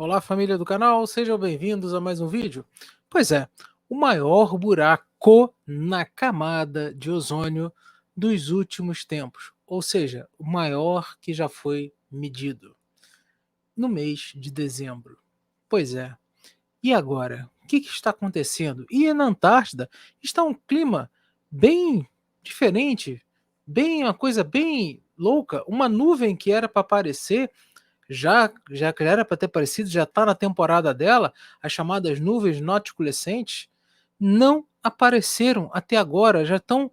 Olá, família do canal, sejam bem-vindos a mais um vídeo. Pois é, o maior buraco na camada de ozônio dos últimos tempos, ou seja, o maior que já foi medido no mês de dezembro. Pois é, e agora? O que está acontecendo? E na Antártida está um clima bem diferente, bem uma coisa bem louca, uma nuvem que era para aparecer já que era para ter aparecido, já está na temporada dela, as chamadas nuvens noticulescentes, não apareceram até agora, já estão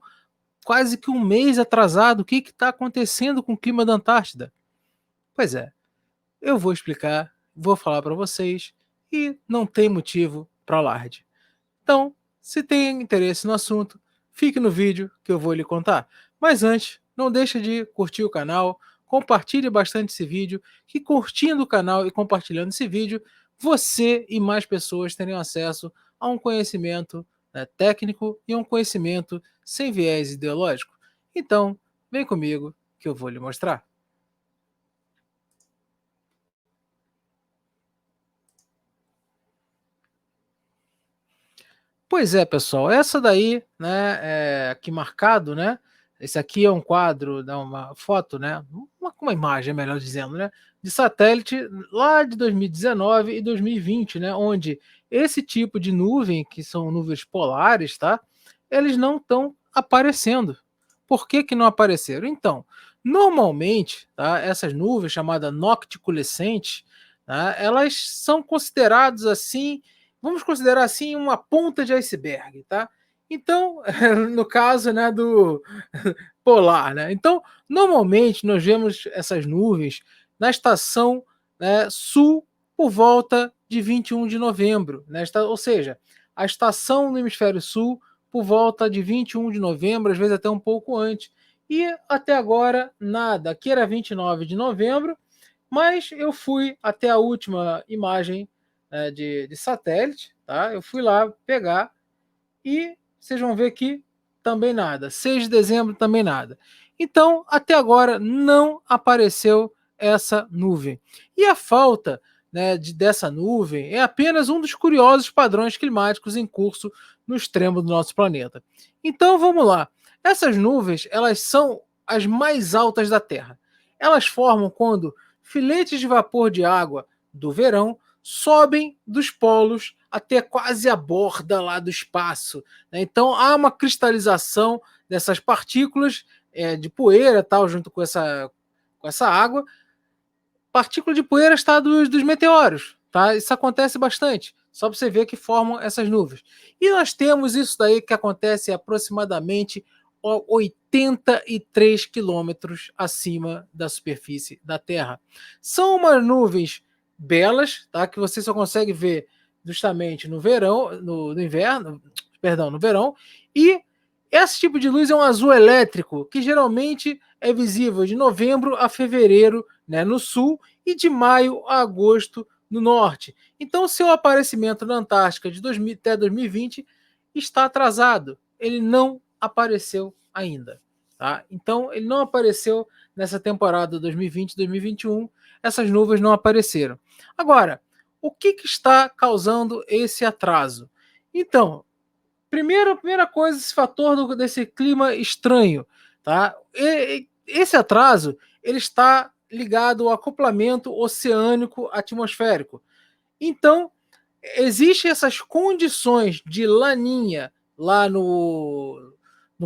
quase que um mês atrasado. O que está acontecendo com o clima da Antártida? Pois é, eu vou explicar, vou falar para vocês e não tem motivo para alarde. Então, se tem interesse no assunto, fique no vídeo que eu vou lhe contar. Mas antes, não deixe de curtir o canal, compartilhe bastante esse vídeo, que curtindo o canal e compartilhando esse vídeo, você e mais pessoas terão acesso a um conhecimento, né, técnico e um conhecimento sem viés ideológico. Então, vem comigo que eu vou lhe mostrar. Pois é, pessoal, essa daí, né, aqui marcado, né, esse aqui é um quadro, né, uma foto, né, uma imagem, melhor dizendo, né, de satélite lá de 2019 e 2020, né, onde esse tipo de nuvem, que são nuvens polares, tá, eles não estão aparecendo. Por que que não apareceram? Então, normalmente, tá, essas nuvens chamadas nocticulescentes, tá, elas são consideradas assim, vamos considerar assim uma ponta de iceberg, tá? Então, no caso, né, do polar, né? Então, normalmente nós vemos essas nuvens na estação, né, sul por volta de 21 de novembro, né? Ou seja, a estação no hemisfério sul por volta de 21 de novembro, às vezes até um pouco antes. E até agora nada. Aqui era 29 de novembro, mas eu fui até a última imagem, né, de satélite, tá? Eu fui lá pegar e vocês vão ver que também nada. 6 de dezembro também nada. Então, até agora não apareceu essa nuvem. E a falta, né, dessa nuvem é apenas um dos curiosos padrões climáticos em curso no extremo do nosso planeta. Então, vamos lá. Essas nuvens, elas são as mais altas da Terra. Elas formam quando filetes de vapor de água do verão sobem dos polos até quase a borda lá do espaço, né? Então há uma cristalização dessas partículas de poeira, tal, junto com essa água. Partícula de poeira está dos meteoros, tá? Isso acontece bastante, só para você ver que formam essas nuvens. E nós temos isso daí que acontece aproximadamente 83 quilômetros acima da superfície da Terra. São umas nuvens belas, tá? Que você só consegue ver justamente no verão, no inverno, perdão, no verão. E esse tipo de luz é um azul elétrico, que geralmente é visível de novembro a fevereiro, né, no sul, e de maio a agosto no norte. Então, seu aparecimento na Antártica de 2000 até 2020 está atrasado. Ele não apareceu ainda. Tá? Então, ele não apareceu nessa temporada 2020-2021. Essas nuvens não apareceram. Agora, o que está causando esse atraso? Então, primeira coisa, esse fator desse clima estranho, tá? Esse atraso ele está ligado ao acoplamento oceânico atmosférico. Então, existem essas condições de laninha lá no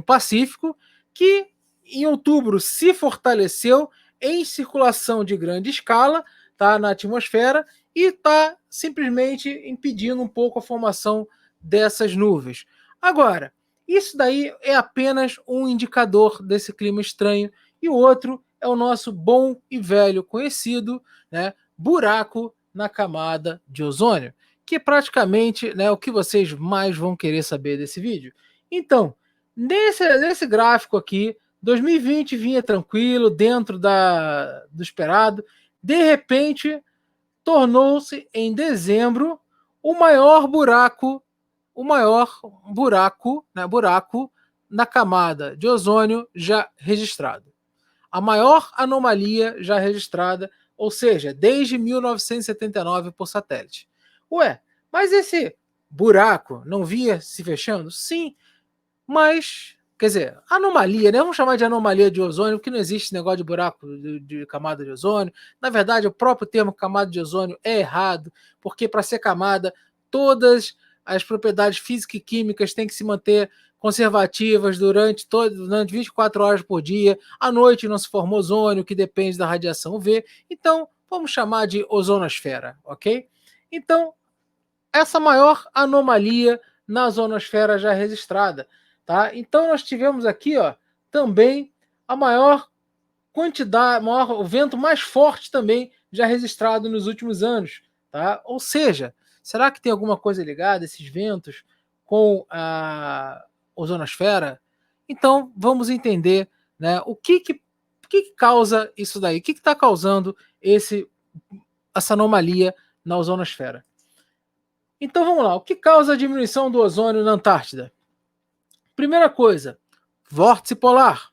Pacífico que em outubro se fortaleceu em circulação de grande escala, tá, na atmosfera, e está simplesmente impedindo um pouco a formação dessas nuvens. Agora, isso daí é apenas um indicador desse clima estranho, e o outro é o nosso bom e velho conhecido, né, buraco na camada de ozônio, que é praticamente, né, o que vocês mais vão querer saber desse vídeo. Então, nesse gráfico aqui, 2020 vinha tranquilo, dentro do esperado, de repente tornou-se em dezembro o maior buraco, né, buraco na camada de ozônio já registrado. A maior anomalia já registrada, ou seja, desde 1979 por satélite. Ué, mas esse buraco não vinha se fechando? Sim, mas, quer dizer, anomalia, né? Vamos chamar de anomalia de ozônio, porque não existe negócio de buraco de camada de ozônio. Na verdade, o próprio termo camada de ozônio é errado, porque para ser camada, todas as propriedades físicas e químicas têm que se manter conservativas durante 24 horas por dia. À noite não se forma ozônio, que depende da radiação UV. Então, vamos chamar de ozonosfera, ok? Então, essa maior anomalia na ozonosfera já registrada. Tá? Então nós tivemos aqui, ó, também a maior quantidade, o vento mais forte também já registrado nos últimos anos. Tá? Ou seja, será que tem alguma coisa ligada, esses ventos, com a ozonosfera? Então vamos entender, né, o que causa isso daí, o que está causando essa anomalia na ozonosfera. Então vamos lá, o que causa a diminuição do ozônio na Antártida? Primeira coisa, vórtice polar.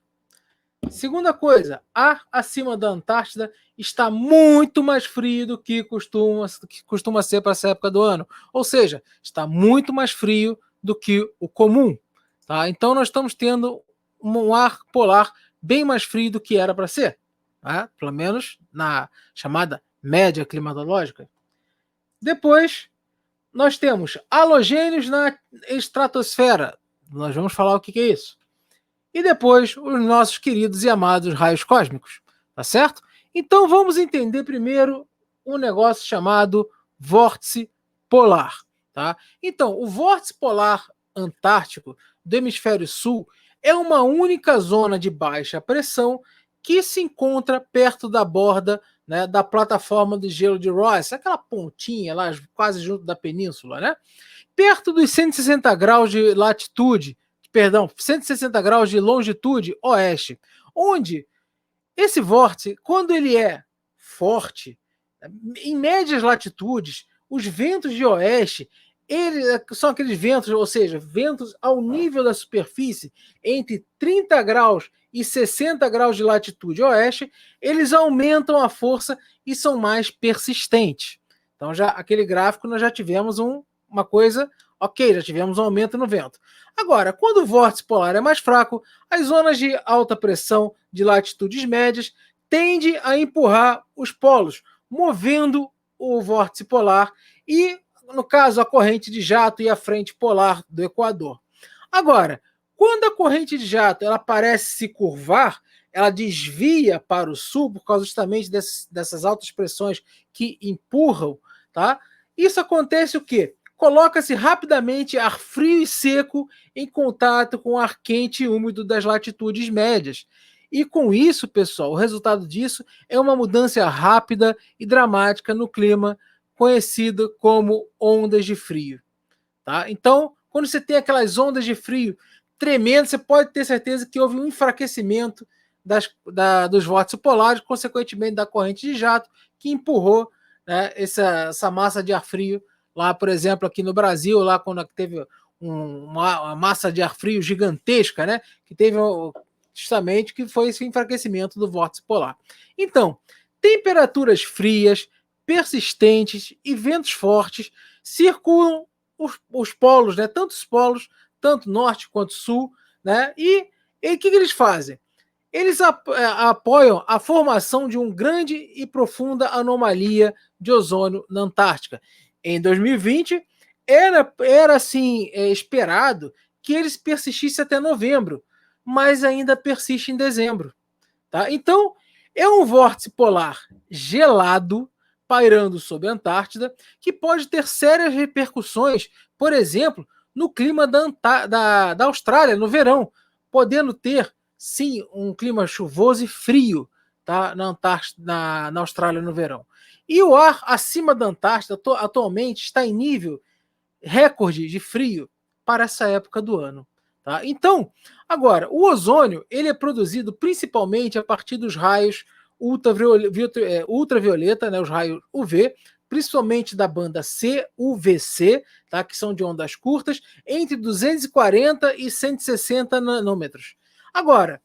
Segunda coisa, ar acima da Antártida está muito mais frio do que costuma ser para essa época do ano. Ou seja, está muito mais frio do que o comum. Tá? Então nós estamos tendo um ar polar bem mais frio do que era para ser. Tá? Pelo menos na chamada média climatológica. Depois, nós temos halogênios na estratosfera. Nós vamos falar o que é isso. E depois, os nossos queridos e amados raios cósmicos. Tá certo? Então vamos entender primeiro um negócio chamado vórtice polar. Tá? Então, o vórtice polar antártico do hemisfério sul é uma única zona de baixa pressão que se encontra perto da borda, né, da plataforma de gelo de Ross, aquela pontinha lá quase junto da península, né? Perto dos 160 graus de latitude, 160 graus de longitude oeste, onde esse vórtice, quando ele é forte, em médias latitudes, os ventos de oeste, são aqueles ventos, ou seja, ventos ao nível da superfície, entre 30 graus e 60 graus de latitude oeste, eles aumentam a força e são mais persistentes. Então, já aquele gráfico nós já tivemos uma coisa, ok, já tivemos um aumento no vento. Agora, quando o vórtice polar é mais fraco, as zonas de alta pressão de latitudes médias tendem a empurrar os polos, movendo o vórtice polar e, no caso, a corrente de jato e a frente polar do Equador. Agora, quando a corrente de jato ela parece se curvar, ela desvia para o sul por causa justamente dessas altas pressões que empurram, tá? Isso acontece o quê? Coloca-se rapidamente ar frio e seco em contato com o ar quente e úmido das latitudes médias. E com isso, pessoal, o resultado disso é uma mudança rápida e dramática no clima, conhecida como ondas de frio. Tá? Então, quando você tem aquelas ondas de frio tremendas, você pode ter certeza que houve um enfraquecimento dos vórtices polares, consequentemente da corrente de jato, que empurrou, né, essa massa de ar frio lá, por exemplo, aqui no Brasil, lá quando teve uma massa de ar frio gigantesca, né, que teve justamente que foi esse enfraquecimento do vórtice polar. Então, temperaturas frias, persistentes e ventos fortes circulam os polos, né, tantos polos, tanto norte quanto sul, né, e o que eles fazem? Eles apoiam a formação de uma grande e profunda anomalia de ozônio na Antártica. Em 2020, era assim, esperado que eles persistissem até novembro, mas ainda persiste em dezembro. Tá? Então, é um vórtice polar gelado pairando sobre a Antártida, que pode ter sérias repercussões, por exemplo, no clima da Austrália, no verão, podendo ter, sim, um clima chuvoso e frio, tá? Na Austrália no verão. E o ar acima da Antártida atualmente está em nível recorde de frio para essa época do ano. Tá? Então, agora, o ozônio ele é produzido principalmente a partir dos raios ultravioleta, né, os raios UV, principalmente da banda CUVC, tá, que são de ondas curtas, entre 240 e 160 nanômetros. Agora,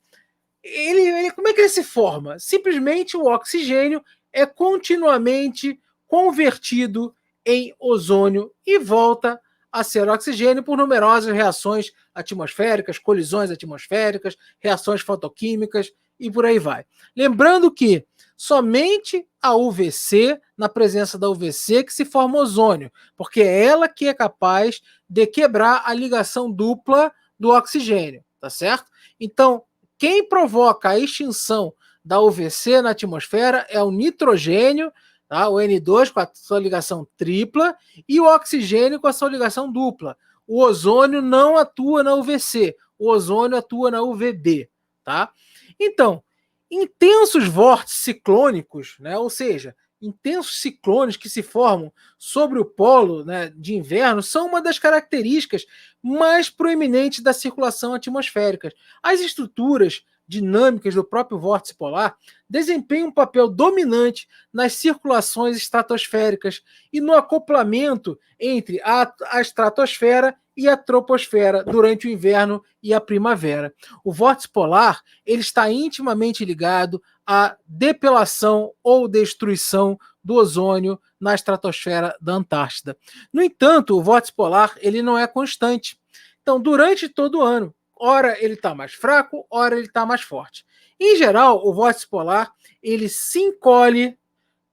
como é que ele se forma? Simplesmente o oxigênio é continuamente convertido em ozônio e volta a ser oxigênio por numerosas reações atmosféricas, colisões atmosféricas, reações fotoquímicas e por aí vai. Lembrando que somente a UVC, na presença da UVC, que se forma ozônio, porque é ela que é capaz de quebrar a ligação dupla do oxigênio, tá certo? Então, quem provoca a extinção da UVC na atmosfera é o nitrogênio, tá? O N2 com a sua ligação tripla e o oxigênio com a sua ligação dupla. O ozônio não atua na UVC, o ozônio atua na UVB, tá? Então, intensos vórtices ciclônicos, né? Ou seja, intensos ciclones que se formam sobre o polo, né, de inverno são uma das características mais proeminentes da circulação atmosférica. As estruturas dinâmicas do próprio vórtice polar desempenham um papel dominante nas circulações estratosféricas e no acoplamento entre a estratosfera e a troposfera durante o inverno e a primavera. O vórtice polar ele está intimamente ligado à depelação ou destruição do ozônio na estratosfera da Antártida. No entanto, o vórtice polar ele não é constante. Então, durante todo o ano, ora ele está mais fraco, ora ele está mais forte. Em geral, o vórtice polar ele se encolhe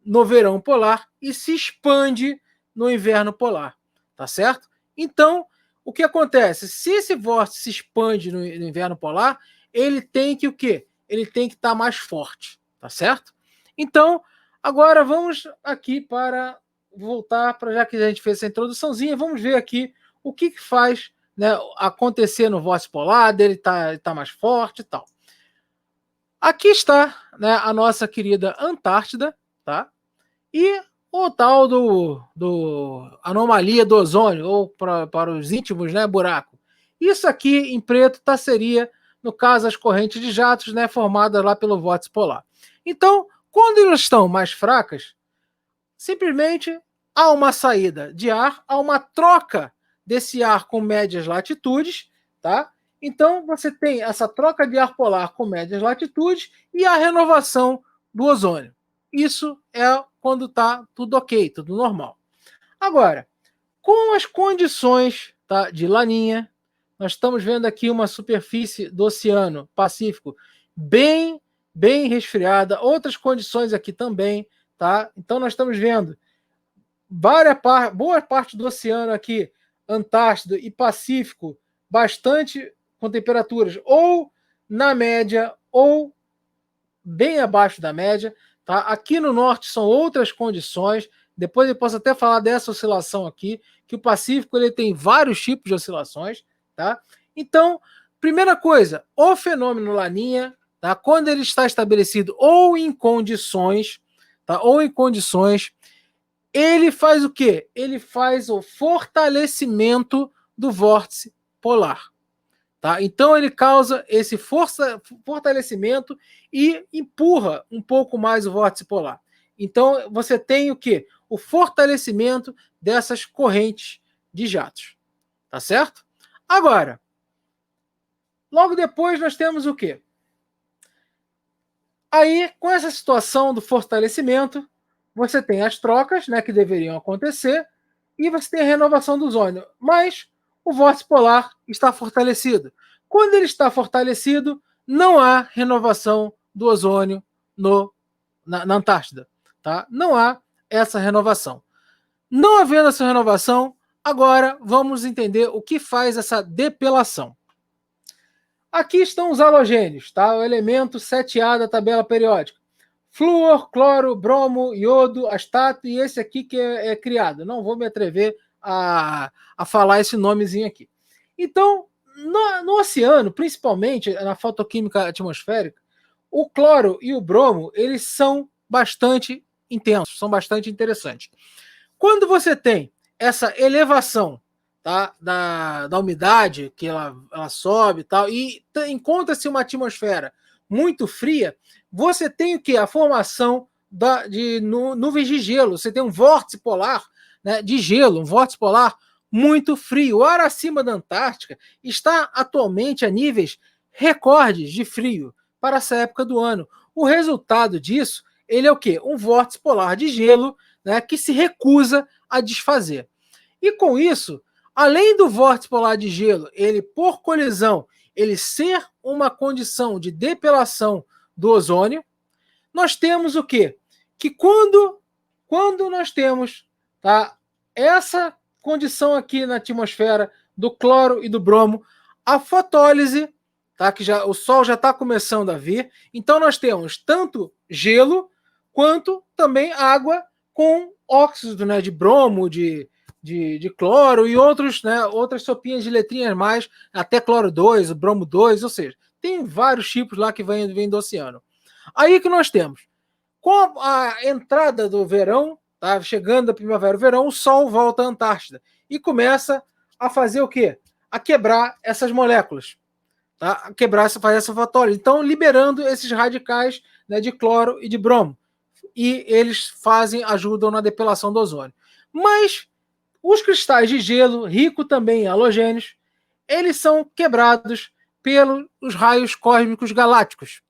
no verão polar e se expande no inverno polar, tá certo? Então, o que acontece? Se esse vórtice se expande no inverno polar, ele tem que o quê? Ele tem que estar mais forte, tá certo? Então, agora vamos aqui para voltar para, já que a gente fez essa introduçãozinha, vamos ver aqui o que faz, né, acontecer no vórtice polar, dele tá mais forte e tal. Aqui está, né, a nossa querida Antártida, tá? E o tal do anomalia do ozônio, ou para os íntimos, né, buraco. Isso aqui em preto seria, no caso, as correntes de jatos, né, formadas lá pelo vórtice polar. Então, quando elas estão mais fracas, simplesmente há uma saída de ar, há uma troca desse ar com médias latitudes, tá? Então, você tem essa troca de ar polar com médias latitudes e a renovação do ozônio. Isso é quando está tudo ok, tudo normal. Agora, com as condições, tá, de laninha, nós estamos vendo aqui uma superfície do Oceano Pacífico bem resfriada, outras condições aqui também, tá? Então nós estamos vendo boa parte do oceano aqui, Antártida e Pacífico, bastante com temperaturas ou na média ou bem abaixo da média, tá? Aqui no norte são outras condições. Depois eu posso até falar dessa oscilação aqui, que o Pacífico ele tem vários tipos de oscilações, tá? Então, primeira coisa, o fenômeno Laninha, tá? Quando ele está estabelecido ou em condições, tá? Ou em condições, ele faz o quê? Ele faz o fortalecimento do vórtice polar. Tá? Então ele causa esse fortalecimento e empurra um pouco mais o vórtice polar. Então você tem o quê? O fortalecimento dessas correntes de jatos. Tá certo? Agora, logo depois nós temos o quê? Aí, com essa situação do fortalecimento, você tem as trocas, né, que deveriam acontecer, e você tem a renovação do ozônio. Mas o vórtice polar está fortalecido. Quando ele está fortalecido, não há renovação do ozônio na Antártida. Tá? Não há essa renovação. Não havendo essa renovação, agora vamos entender o que faz essa depelação. Aqui estão os halogênios, tá? O elemento 7A da tabela periódica. Flúor, cloro, bromo, iodo, astato e esse aqui que é criado. Não vou me atrever a falar esse nomezinho aqui. Então, no oceano, principalmente na fotoquímica atmosférica, o cloro e o bromo, eles são bastante intensos, são bastante interessantes. Quando você tem essa elevação, tá, da umidade, que ela sobe e tal, e encontra-se uma atmosfera muito fria, você tem o que? A formação de nuvens de gelo. Você tem um vórtice polar, né, de gelo, um vórtice polar muito frio. O ar acima da Antártica está atualmente a níveis recordes de frio para essa época do ano. O resultado disso ele é o quê? Um vórtice polar de gelo, né, que se recusa a desfazer. E com isso, além do vórtice polar de gelo, ele por colisão, ele ser uma condição de depelação do ozônio, nós temos o quê? Que quando nós temos, tá, essa condição aqui na atmosfera do cloro e do bromo, a fotólise, tá, que já o Sol já está começando a vir, então nós temos tanto gelo quanto também água com óxido, né, de bromo, de cloro e outros, né, outras sopinhas de letrinhas mais, até cloro 2, bromo 2, ou seja, tem vários tipos lá que vêm do oceano. Aí que nós temos, com a entrada do verão, tá, chegando a primavera e verão, o Sol volta à Antártida e começa a fazer o quê? A quebrar essas moléculas, tá? A quebrar, fazer essa fotólise. Então, liberando esses radicais, né, de cloro e de bromo. E eles ajudam na depelação do ozônio. Mas os cristais de gelo, rico também em halogênios, eles são quebrados pelos raios cósmicos galácticos.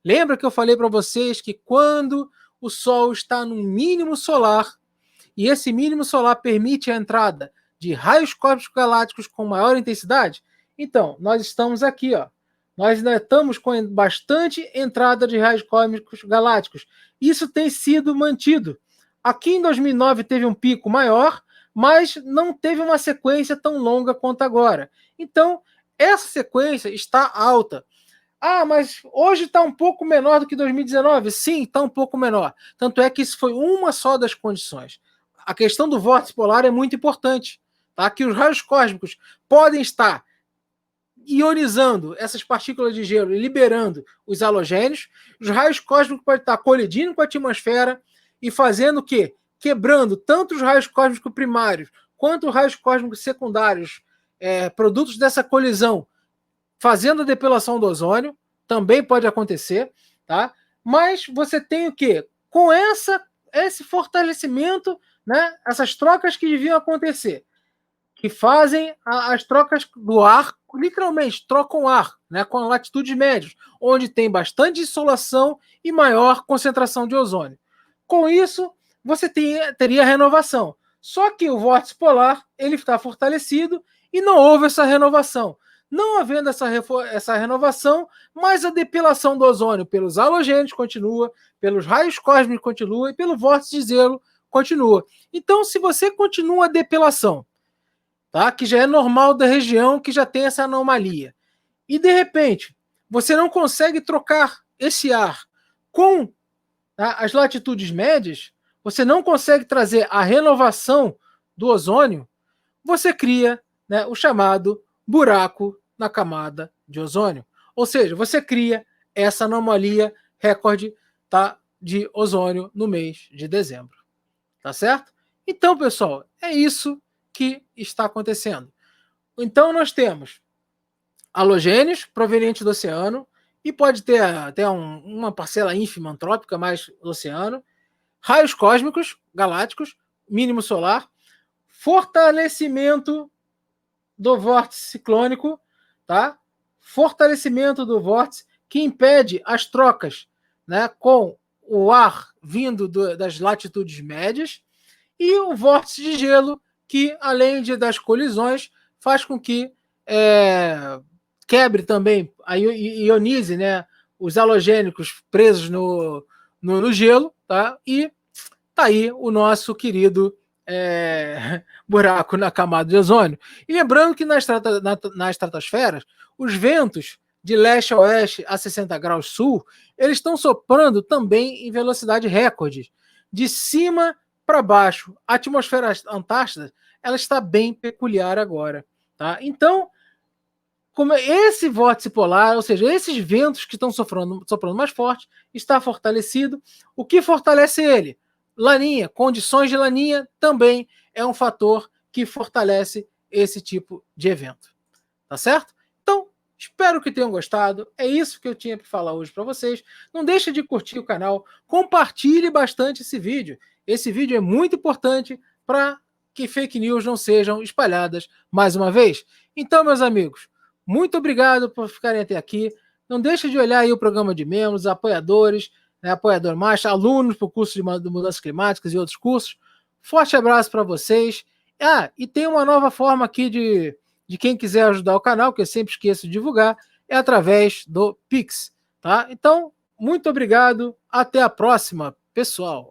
Lembra que eu falei para vocês que quando o Sol está no mínimo solar, e esse mínimo solar permite a entrada de raios cósmicos galácticos com maior intensidade? Então, nós estamos aqui, ó. Nós ainda estamos com bastante entrada de raios cósmicos galácticos. Isso tem sido mantido. Aqui em 2009 teve um pico maior, mas não teve uma sequência tão longa quanto agora. Então, essa sequência está alta. Ah, mas hoje está um pouco menor do que 2019? Sim, está um pouco menor. Tanto é que isso foi uma só das condições. A questão do vórtice polar é muito importante, tá? Que os raios cósmicos podem estar ionizando essas partículas de gelo e liberando os halogênios. Os raios cósmicos podem estar colidindo com a atmosfera e fazendo o quê? Quebrando tanto os raios cósmicos primários quanto os raios cósmicos secundários, produtos dessa colisão, fazendo a depilação do ozônio, também pode acontecer, tá? Mas você tem o quê? Com esse fortalecimento, né? Essas trocas que deviam acontecer, que fazem as trocas do ar, literalmente trocam ar, né? Com latitudes médias, onde tem bastante insolação e maior concentração de ozônio. Com isso, você teria renovação. Só que o vórtice polar ele está fortalecido e não houve essa renovação. Não havendo essa renovação, mas a depilação do ozônio pelos halogênios continua, pelos raios cósmicos continua e pelo vórtice de gelo continua. Então, se você continua a depilação, tá, que já é normal da região, que já tem essa anomalia, e de repente você não consegue trocar esse ar com, tá, as latitudes médias, você não consegue trazer a renovação do ozônio, você cria, né, o chamado buraco na camada de ozônio. Ou seja, você cria essa anomalia recorde, tá, de ozônio no mês de dezembro. Tá certo? Então, pessoal, é isso que está acontecendo. Então, nós temos halogênios provenientes do oceano, e pode ter até uma parcela ínfima antrópica, mais do oceano, raios cósmicos galácticos, mínimo solar, fortalecimento do vórtice ciclônico, tá? Fortalecimento do vórtice que impede as trocas, né, com o ar vindo das latitudes médias, e o vórtice de gelo que, além das colisões, faz com que quebre também, ionize, né, os halogênicos presos no gelo, tá? E tá aí o nosso querido buraco na camada de ozônio. E lembrando que na estratosfera, os ventos de leste a oeste a 60 graus sul, eles estão soprando também em velocidade recorde. De cima para baixo, a atmosfera antártida, ela está bem peculiar agora. Tá? Então, como esse vórtice polar, ou seja, esses ventos que estão soprando mais forte, está fortalecido. O que fortalece ele? Laninha, condições de laninha também é um fator que fortalece esse tipo de evento. Tá certo? Então, espero que tenham gostado. É isso que eu tinha para falar hoje para vocês. Não deixe de curtir o canal, compartilhe bastante esse vídeo. Esse vídeo é muito importante para que fake news não sejam espalhadas mais uma vez. Então, meus amigos, muito obrigado por ficarem até aqui. Não deixe de olhar aí o programa de membros, apoiadores. né, apoiador master, alunos para o curso de mudanças climáticas e outros cursos. Forte abraço para vocês. E tem uma nova forma aqui de quem quiser ajudar o canal, que eu sempre esqueço de divulgar, é através do Pix. Tá? Então, muito obrigado. Até a próxima, pessoal.